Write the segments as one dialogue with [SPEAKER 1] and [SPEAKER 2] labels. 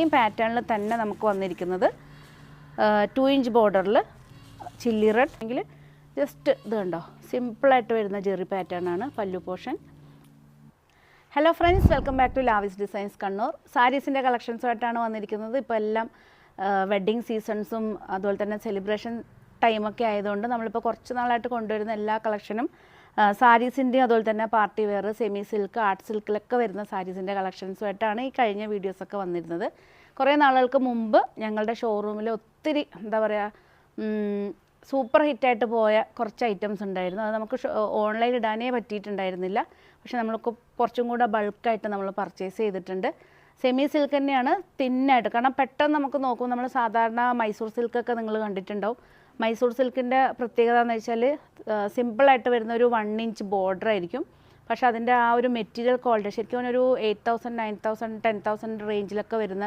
[SPEAKER 1] Same പാറ്റേണിൽ തന്നെ നമുക്ക് വന്നിരിക്കുന്നത് 2 ഇഞ്ച് ബോർഡറിൽ ചില്ലി റെഡ് എങ്കിൽ ജസ്റ്റ് ഇത് കണ്ടോ സിമ്പിളായിട്ട് വരുന്ന ജെറി പാറ്റേൺ ആണ് pallu portion. Hello friends, welcome back to Lavis Designs Kannur. സാരീസിൻ്റെ കളക്ഷൻസുമായിട്ടാണ് വന്നിരിക്കുന്നത്. ഇപ്പോൾ എല്ലാം വെഡ്ഡിങ് സീസൺസും അതുപോലെ തന്നെ സെലിബ്രേഷൻ ടൈമൊക്കെ ആയതുകൊണ്ട് നമ്മളിപ്പോൾ കുറച്ച് നാളായിട്ട് കൊണ്ടുവരുന്ന എല്ലാ കളക്ഷനും സാരീസിൻ്റെയും അതുപോലെ തന്നെ party wear, semi silk, art സിൽക്കിലൊക്കെ വരുന്ന സാരീസിൻ്റെ കളക്ഷൻസുമായിട്ടാണ് ഈ കഴിഞ്ഞ വീഡിയോസൊക്കെ വന്നിരുന്നത്. കുറേ നാളുകൾക്ക് മുമ്പ് ഞങ്ങളുടെ ഷോറൂമിൽ ഒത്തിരി എന്താ പറയുക സൂപ്പർ ഹിറ്റായിട്ട് പോയ കുറച്ച് ഐറ്റംസ് ഉണ്ടായിരുന്നു. അത് നമുക്ക് ഓൺലൈൻ ഇടാനേ പറ്റിയിട്ടുണ്ടായിരുന്നില്ല. പക്ഷെ നമ്മൾക്ക് കുറച്ചും കൂടെ ബൾക്കായിട്ട് നമ്മൾ പർച്ചേസ് ചെയ്തിട്ടുണ്ട്. സെമി സിൽക്ക് തന്നെയാണ്, തിന്നായിട്ട്. കാരണം പെട്ടെന്ന് നമുക്ക് നോക്കും, നമ്മൾ സാധാരണ മൈസൂർ സിൽക്കൊക്കെ നിങ്ങൾ കണ്ടിട്ടുണ്ടാവും. മൈസൂർ സിൽക്കിൻ്റെ പ്രത്യേകത എന്ന് വെച്ചാൽ സിമ്പിളായിട്ട് വരുന്ന ഒരു 1 ഇഞ്ച് ബോർഡർ ആയിരിക്കും. പക്ഷേ അതിൻ്റെ ആ ഒരു മെറ്റീരിയൽ ക്വാളിറ്റി ശരിക്കും ഒരു 8,000, 9,000, 10,000 റേഞ്ചിലൊക്കെ വരുന്ന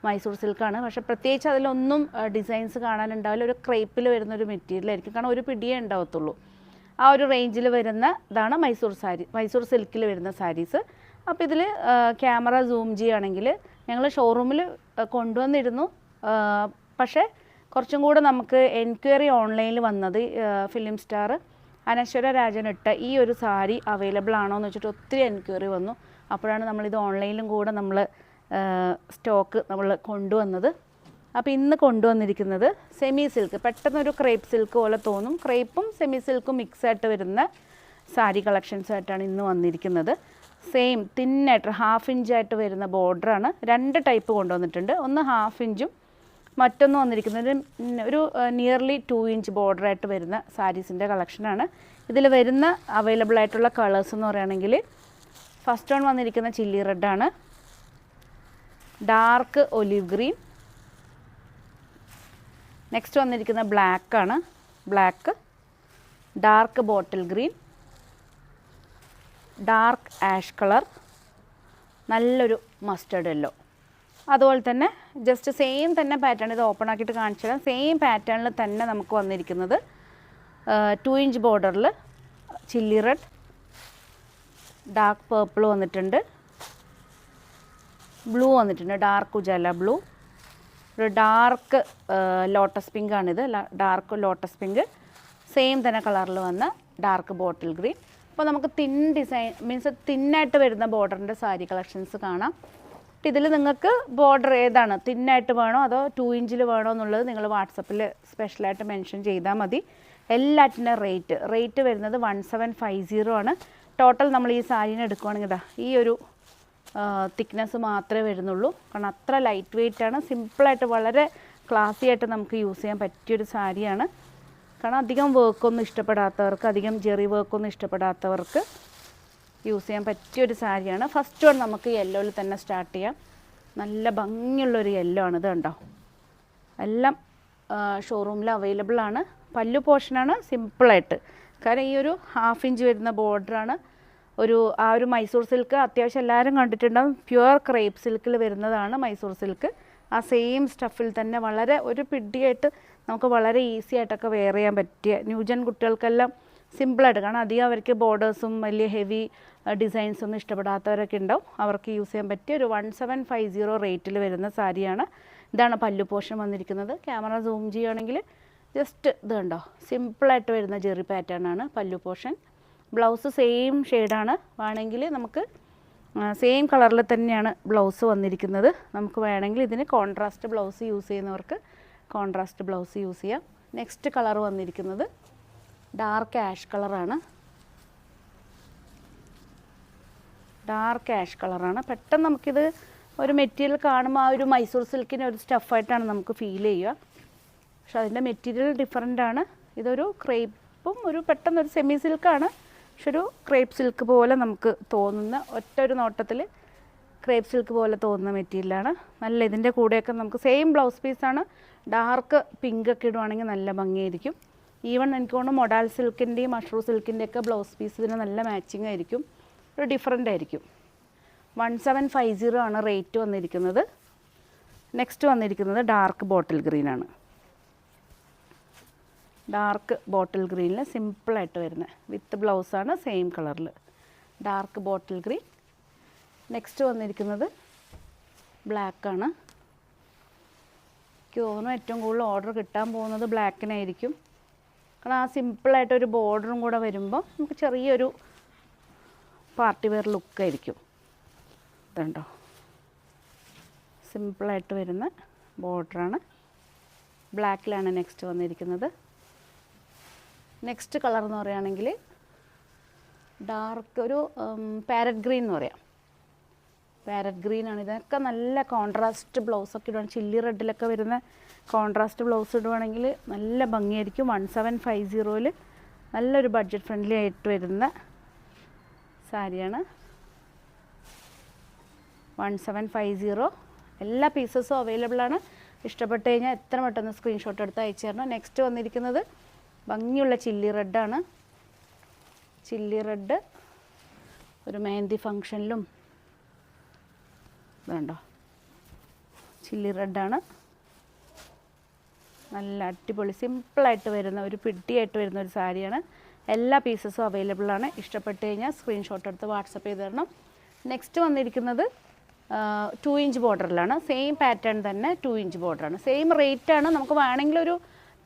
[SPEAKER 1] മൈസൂർ സിൽക്കാണ്. പക്ഷേ പ്രത്യേകിച്ച് അതിലൊന്നും ഡിസൈൻസ് കാണാനുണ്ടാവില്ല. ഒരു ക്രേപ്പിൽ വരുന്നൊരു മെറ്റീരിയൽ ആയിരിക്കും. കാരണം ഒരു പിടിയേ ഉണ്ടാവത്തുള്ളൂ. ആ ഒരു റേഞ്ചിൽ വരുന്ന ഇതാണ് മൈസൂർ സിൽക്കിൽ വരുന്ന സാരീസ്. അപ്പോൾ ഇതിൽ ക്യാമറ സൂം ചെയ്യുകയാണെങ്കിൽ ഞങ്ങൾ ഷോറൂമിൽ കൊണ്ടുവന്നിരുന്നു. പക്ഷേ കുറച്ചും കൂടെ നമുക്ക് എൻക്വയറി ഓൺലൈനിൽ വന്നത് ഫിലിം സ്റ്റാർ അനശ്വര രാജൻ ഇട്ട ഈ ഒരു സാരി അവൈലബിൾ ആണോ എന്ന് വെച്ചിട്ട് ഒത്തിരി എൻക്വയറി വന്നു. അപ്പോഴാണ് നമ്മളിത് ഓൺലൈനിലും കൂടെ നമ്മൾ സ്റ്റോക്ക് നമ്മൾ കൊണ്ടുവന്നത്. അപ്പോൾ ഇന്ന് കൊണ്ടുവന്നിരിക്കുന്നത് സെമി സിൽക്ക്, പെട്ടെന്നൊരു ക്രേപ്പ് സിൽക്ക് പോലെ തോന്നും. ക്രേപ്പും സെമി സിൽക്കും മിക്സായിട്ട് വരുന്ന സാരി കളക്ഷൻസായിട്ടാണ് ഇന്ന് വന്നിരിക്കുന്നത്. സെയിം തിന്നായിട്ട് 1/2 ഇഞ്ചായിട്ട് വരുന്ന ബോർഡറാണ്. 2 ടൈപ്പ് കൊണ്ടുവന്നിട്ടുണ്ട്. ഒന്ന് 1/2 ഇഞ്ചും മറ്റൊന്ന് വന്നിരിക്കുന്നത് ഒരു നിയർലി 2 ഇഞ്ച് ബോർഡറായിട്ട് വരുന്ന സാരീസിൻ്റെ കളക്ഷനാണ്. ഇതിൽ വരുന്ന അവൈലബിൾ ആയിട്ടുള്ള കളേഴ്സ് എന്ന് പറയുകയാണെങ്കിൽ ഫസ്റ്റ് വൺ വന്നിരിക്കുന്ന ചില്ലി റെഡാണ്, ഡാർക്ക് ഒലിവ് ഗ്രീൻ, നെക്സ്റ്റ് വന്നിരിക്കുന്ന ബ്ലാക്കാണ്, black, dark bottle green, dark ash colour, നല്ലൊരു മസ്റ്റേർഡ് യെല്ലോ. അതുപോലെ തന്നെ ജസ്റ്റ് സെയിം തന്നെ പാറ്റേൺ, ഇത് ഓപ്പൺ ആക്കിയിട്ട് കാണിച്ചു തരാം. സെയിം പാറ്റേണിൽ തന്നെ നമുക്ക് വന്നിരിക്കുന്നത് 2 ഇഞ്ച് ബോർഡറിൽ ചില്ലി റെഡ്, ഡാർക്ക് പേർപ്പിൾ വന്നിട്ടുണ്ട്, ബ്ലൂ വന്നിട്ടുണ്ട്, ഡാർക്ക് ഉജാല ബ്ലൂ, ഒരു ഡാർക്ക് ലോട്ടസ് പിങ്ക് ആണിത്, ഡാർക്ക് ലോട്ടസ് പിങ്ക്, സെയിം തന്നെ കളറിൽ വന്ന ഡാർക്ക് ബോട്ടിൽ ഗ്രീൻ. അപ്പോൾ നമുക്ക് തിൻ ഡിസൈൻ മീൻസ് തിന്നായിട്ട് വരുന്ന ബോർഡറിൻ്റെ സാരി കളക്ഷൻസ് കാണാം. ഇതിൽ നിങ്ങൾക്ക് ബോർഡർ ഏതാണ്, തിന്നായിട്ട് വേണോ അതോ 2 ഇഞ്ചിൽ വേണോ എന്നുള്ളത് നിങ്ങൾ വാട്സപ്പിൽ സ്പെഷ്യലായിട്ട് മെൻഷൻ ചെയ്താൽ മതി. എല്ലാറ്റിൻ്റെ റേറ്റ് വരുന്നത് 1750 ആണ്. ടോട്ടൽ നമ്മൾ ഈ സാരീനെ എടുക്കുകയാണെങ്കിൽ ഈ ഒരു തിക്നെസ് മാത്രമേ വരുന്നുള്ളൂ. കാരണം അത്ര ലൈറ്റ് വെയ്റ്റ് ആണ്. സിമ്പിളായിട്ട് വളരെ ക്ലാസി ആയിട്ട് നമുക്ക് യൂസ് ചെയ്യാൻ പറ്റിയൊരു സാരിയാണ്. കാരണം അധികം വർക്കൊന്നും ഇഷ്ടപ്പെടാത്തവർക്ക്, അധികം ജെറി വർക്കൊന്നും ഇഷ്ടപ്പെടാത്തവർക്ക് യൂസ് ചെയ്യാൻ പറ്റിയൊരു സാരിയാണ്. ഫസ്റ്റ് വൺ നമുക്ക് യെല്ലോയിൽ തന്നെ സ്റ്റാർട്ട് ചെയ്യാം. നല്ല ഭംഗിയുള്ളൊരു യെല്ലോ ആണ്. ഇത് കണ്ടോ, എല്ലാം ഷോറൂമിൽ അവൈലബിൾ ആണ്. പല്ലു പോർഷനാണ് സിമ്പിളായിട്ട്. കാരണം ഈ ഒരു 1/2 ഇഞ്ച് വരുന്ന ബോർഡറാണ്. ആ ഒരു മൈസൂർ സിൽക്ക് അത്യാവശ്യം എല്ലാവരും കണ്ടിട്ടുണ്ടാകും. പ്യുവർ ക്രേപ്പ് സിൽക്കിൽ വരുന്നതാണ് മൈസൂർ സിൽക്ക്. ആ സെയിം സ്റ്റഫിൽ തന്നെ വളരെ ഒരു പിടിയായിട്ട് നമുക്ക് വളരെ ഈസി ആയിട്ടൊക്കെ വെയർ ചെയ്യാൻ പറ്റിയ ന്യൂജൻ കുട്ടികൾക്കെല്ലാം സിമ്പിളായിട്ട്. കാരണം അധികം അവർക്ക് ബോർഡേഴ്സും വലിയ ഹെവി ഡിസൈൻസൊന്നും ഇഷ്ടപ്പെടാത്തവരൊക്കെ ഉണ്ടാവും. അവർക്ക് യൂസ് ചെയ്യാൻ പറ്റിയ ഒരു 1750 റേറ്റിൽ വരുന്ന സാരിയാണ്. ഇതാണ് പല്ലു പോർഷൻ വന്നിരിക്കുന്നത്. ക്യാമറ സൂം ചെയ്യുകയാണെങ്കിൽ ജസ്റ്റ് ഇത് കണ്ടോ, സിമ്പിളായിട്ട് വരുന്ന ജെറി പാറ്റേൺ ആണ് പല്ലു പോർഷൻ. ബ്ലൗസ് സെയിം ഷെയ്ഡാണ്. വേണമെങ്കിൽ നമുക്ക് സെയിം കളറിൽ തന്നെയാണ് ബ്ലൗസ് വന്നിരിക്കുന്നത്. നമുക്ക് വേണമെങ്കിൽ ഇതിന് കോൺട്രാസ്റ്റ് ബ്ലൗസ് യൂസ് ചെയ്യുന്നവർക്ക് കോൺട്രാസ്റ്റ് ബ്ലൗസ് യൂസ് ചെയ്യാം. നെക്സ്റ്റ് കളർ വന്നിരിക്കുന്നത് ഡാർക്ക് ആഷ് കളറാണ്. ഡാർക്ക് ആഷ് കളറാണ്. പെട്ടെന്ന് നമുക്കിത് ഒരു മെറ്റീരിയൽ കാണുമ്പോൾ ആ ഒരു മൈസൂർ സിൽക്കിൻ്റെ ഒരു സ്റ്റഫായിട്ടാണ് നമുക്ക് ഫീൽ ചെയ്യുക. പക്ഷെ അതിൻ്റെ മെറ്റീരിയൽ ഡിഫറെൻ്റ് ആണ്. ഇതൊരു ക്രേപ്പും പെട്ടെന്നൊരു സെമി സിൽക്കാണ്. പക്ഷെ ഒരു ക്രേപ്പ് സിൽക്ക് പോലെ നമുക്ക് തോന്നുന്ന, ഒറ്റ ഒരു നോട്ടത്തിൽ ക്രേപ്പ് സിൽക്ക് പോലെ തോന്നുന്ന മെറ്റീരിയലാണ്. നല്ല ഇതിൻ്റെ കൂടെയൊക്കെ നമുക്ക് സെയിം ബ്ലൗസ് പീസാണ്. ഡാർക്ക് പിങ്ക് ഒക്കെ ഇടുവാണെങ്കിൽ നല്ല ഭംഗിയായിരിക്കും. ഈവൻ എനിക്ക് തോന്നുന്നു മൊഡാൽ സിൽക്കിൻ്റെയും മഷ്റൂ സിൽക്കിൻ്റെയൊക്കെ ബ്ലൗസ് പീസ് ഇതിന് നല്ല മാച്ചിങ് ആയിരിക്കും. ഒരു ഡിഫറെൻ്റ് ആയിരിക്കും. 1750 ആണ് റേറ്റ് വന്നിരിക്കുന്നത്. നെക്സ്റ്റ് വന്നിരിക്കുന്നത് ഡാർക്ക് ബോട്ടിൽ ഗ്രീനാണ്. ഡാർക്ക് ബോട്ടിൽ ഗ്രീനിൽ സിമ്പിളായിട്ട് വരുന്നത് വിത്ത് ബ്ലൗസാണ് സെയിം കളറിൽ. Dark bottle green. നെക്സ്റ്റ് വന്നിരിക്കുന്നത് ബ്ലാക്കാണ്. എനിക്ക് തോന്നുന്നു ഏറ്റവും കൂടുതൽ ഓർഡർ കിട്ടാൻ പോകുന്നത് ബ്ലാക്കിനായിരിക്കും. കാരണം ആ സിമ്പിളായിട്ടൊരു ബോർഡറും കൂടെ വരുമ്പോൾ നമുക്ക് ചെറിയൊരു പാർട്ടി വെയർ ലുക്കായിരിക്കും. ഇതുണ്ടോ, സിമ്പിളായിട്ട് വരുന്ന ബോർഡറാണ്. ബ്ലാക്കിലാണ് നെക്സ്റ്റ് വന്നിരിക്കുന്നത്. നെക്സ്റ്റ് കളർ എന്ന് പറയുകയാണെങ്കിൽ ഡാർക്ക് ഒരു പാരറ്റ് ഗ്രീൻ എന്ന് പറയാം. പാരറ്റ് ഗ്രീനാണ്. ഇതൊക്കെ നല്ല കോൺട്രാസ്റ്റ് ബ്ലൗസൊക്കെ ഇടുവാണ്. ചില്ലി റെഡിലൊക്കെ വരുന്ന കോൺട്രാസ്റ്റ് ബ്ലൗസ് ഇടുവാണെങ്കിൽ നല്ല ഭംഗിയായിരിക്കും. 1750 നല്ലൊരു ബഡ്ജറ്റ് ഫ്രണ്ട്ലി ആയിട്ട് വരുന്ന സാരിയാണ്. 1750. എല്ലാ പീസസും അവൈലബിൾ ആണ്. ഇഷ്ടപ്പെട്ട് കഴിഞ്ഞാൽ എത്ര പെട്ടെന്ന് സ്ക്രീൻഷോട്ട് എടുത്ത് അയച്ചു തരണം. നെക്സ്റ്റ് വന്നിരിക്കുന്നത് ഭംഗിയുള്ള ചില്ലി റെഡാണ്. ചില്ലി റെഡ് ഒരു മെഹന്തി ഫങ്ഷനിലും വേണ്ടോ, ചില്ലി റെഡാണ്. നല്ല അടിപൊളി സിമ്പിളായിട്ട് വരുന്ന ഒരു പിടിയായിട്ട് വരുന്ന ഒരു സാരിയാണ്. എല്ലാ പീസസും അവൈലബിൾ ആണ്. ഇഷ്ടപ്പെട്ട് കഴിഞ്ഞാൽ സ്ക്രീൻഷോട്ട് എടുത്ത് വാട്സപ്പ് ചെയ്ത് തരണം. നെക്സ്റ്റ് വന്നിരിക്കുന്നത് 2 ഇഞ്ച് ബോർഡറിലാണ്. സെയിം പാറ്റേൺ തന്നെ 2 ഇഞ്ച് ബോർഡറാണ്. സെയിം റേറ്റാണ്. നമുക്ക് വേണമെങ്കിൽ ഒരു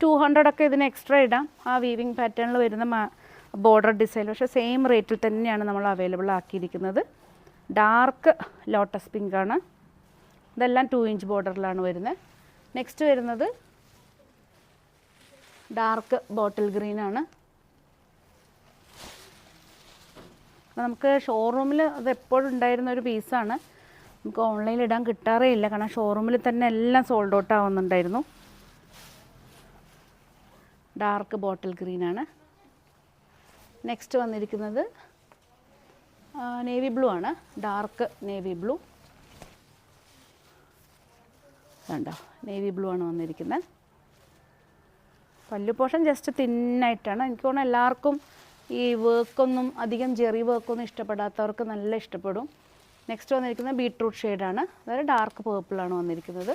[SPEAKER 1] 200 ഒക്കെ ഇതിന് എക്സ്ട്രാ ഇടാം, ആ വീവിങ് പാറ്റേണിൽ വരുന്ന ബോർഡർ ഡിസൈൻ. പക്ഷേ സെയിം റേറ്റിൽ തന്നെയാണ് നമ്മൾ അവൈലബിൾ ആക്കിയിരിക്കുന്നത്. ഡാർക്ക് ലോട്ടസ് പിങ്കാണ്. ഇതെല്ലാം 2 ഇഞ്ച് ബോർഡറിലാണ് വരുന്നത്. നെക്സ്റ്റ് വരുന്നത് ഡാർക്ക് ബോട്ടിൽ ഗ്രീനാണ്. നമുക്ക് ഷോറൂമിൽ അത് എപ്പോഴും ഉണ്ടായിരുന്ന ഒരു പീസാണ്. നമുക്ക് ഓൺലൈനിൽ ഇടാൻ കിട്ടാറേ ഇല്ല, കാരണം ഷോറൂമിൽ തന്നെ എല്ലാം സോൾഡ് ഔട്ട് ആവുന്നുണ്ടായിരുന്നു. ഡാർക്ക് ബോട്ടിൽ ഗ്രീനാണ്. നെക്സ്റ്റ് വന്നിരിക്കുന്നത് നേവി ബ്ലൂ ആണ്. ഡാർക്ക് നേവി ബ്ലൂ കണ്ടോ, നേവി ബ്ലൂ ആണ് വന്നിരിക്കുന്നത്. പല്ലു പോർഷൻ ജസ്റ്റ് തിന്നായിട്ടാണ്. എനിക്ക് തോന്നുന്നു എല്ലാവർക്കും ഈ വർക്കൊന്നും അധികം ജെറി വർക്കൊന്നും ഇഷ്ടപ്പെടാത്തവർക്ക് നല്ല ഇഷ്ടപ്പെടും. നെക്സ്റ്റ് വന്നിരിക്കുന്നത് ബീട്രൂട്ട് ഷെയ്ഡാണ്. അതായത് ഡാർക്ക് പേർപ്പിളാണ് വന്നിരിക്കുന്നത്.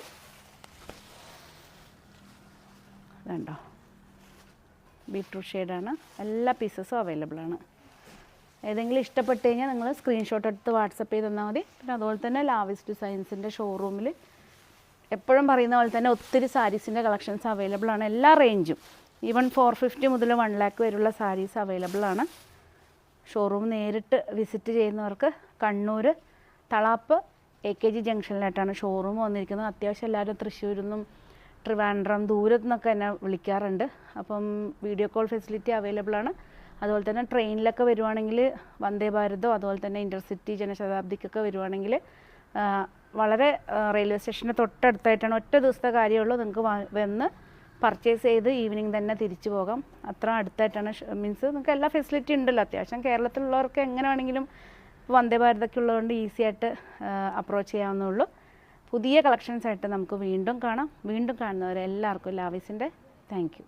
[SPEAKER 1] കണ്ടോ, ബീട്രൂട്ട് ഷെയ്ഡാണ്. എല്ലാ പീസസും അവൈലബിൾ ആണ്. ഏതെങ്കിലും ഇഷ്ടപ്പെട്ട് കഴിഞ്ഞാൽ നിങ്ങൾ സ്ക്രീൻഷോട്ട് എടുത്ത് വാട്സപ്പ് ചെയ്ത് തന്നാൽ മതി. പിന്നെ അതുപോലെ തന്നെ ലാവിസ് ഡിസൈൻസിൻ്റെ ഷോറൂമിൽ എപ്പോഴും പറയുന്ന പോലെ തന്നെ ഒത്തിരി സാരീസിൻ്റെ കളക്ഷൻസ് അവൈലബിൾ ആണ്. എല്ലാ റേഞ്ചും ഈവൻ 450 മുതൽ 1 lakh വരെയുള്ള സാരീസ് അവൈലബിൾ ആണ്. ഷോറൂം നേരിട്ട് വിസിറ്റ് ചെയ്യുന്നവർക്ക് കണ്ണൂർ തളാപ്പ് AKG ജംഗ്ഷനിലായിട്ടാണ് ഷോറൂം വന്നിരിക്കുന്നത്. അത്യാവശ്യം എല്ലാവരും തൃശ്ശൂരിൽ നിന്നും ട്രിവാൻഡ്രം ദൂരത്തു നിന്നൊക്കെ എന്നെ വിളിക്കാറുണ്ട്. അപ്പം വീഡിയോ കോൾ ഫെസിലിറ്റി അവൈലബിൾ ആണ്. അതുപോലെ തന്നെ ട്രെയിനിലൊക്കെ വരുവാണെങ്കിൽ വന്ദേ ഭാരതോ അതുപോലെ തന്നെ ഇൻ്റർസിറ്റി ജനശതാബ്ദിക്കൊക്കെ വരുവാണെങ്കിൽ വളരെ റെയിൽവേ സ്റ്റേഷൻ്റെ തൊട്ടടുത്തായിട്ടാണ്. ഒറ്റ ദിവസത്തെ കാര്യമുള്ളൂ. നിങ്ങൾക്ക് വന്ന് പർച്ചേസ് ചെയ്ത് ഈവനിങ് തന്നെ തിരിച്ചു പോകാം. അത്ര അടുത്തായിട്ടാണ്. മീൻസ് നിങ്ങൾക്ക് എല്ലാ ഫെസിലിറ്റി ഉണ്ടല്ലോ. അത്യാവശ്യം കേരളത്തിലുള്ളവർക്ക് എങ്ങനെ വേണമെങ്കിലും വന്ദേ ഭാരതൊക്കെ ഉള്ളതുകൊണ്ട് ഈസി ആയിട്ട് അപ്രോച്ച് ചെയ്യാവുന്നേ ഉള്ളൂ. പുതിയ കളക്ഷൻസ് ആയിട്ട് നമുക്ക് വീണ്ടും കാണാം. വീണ്ടും കാണുന്നവരെ എല്ലാവർക്കും ലാവിസിൻ്റെ താങ്ക് യു.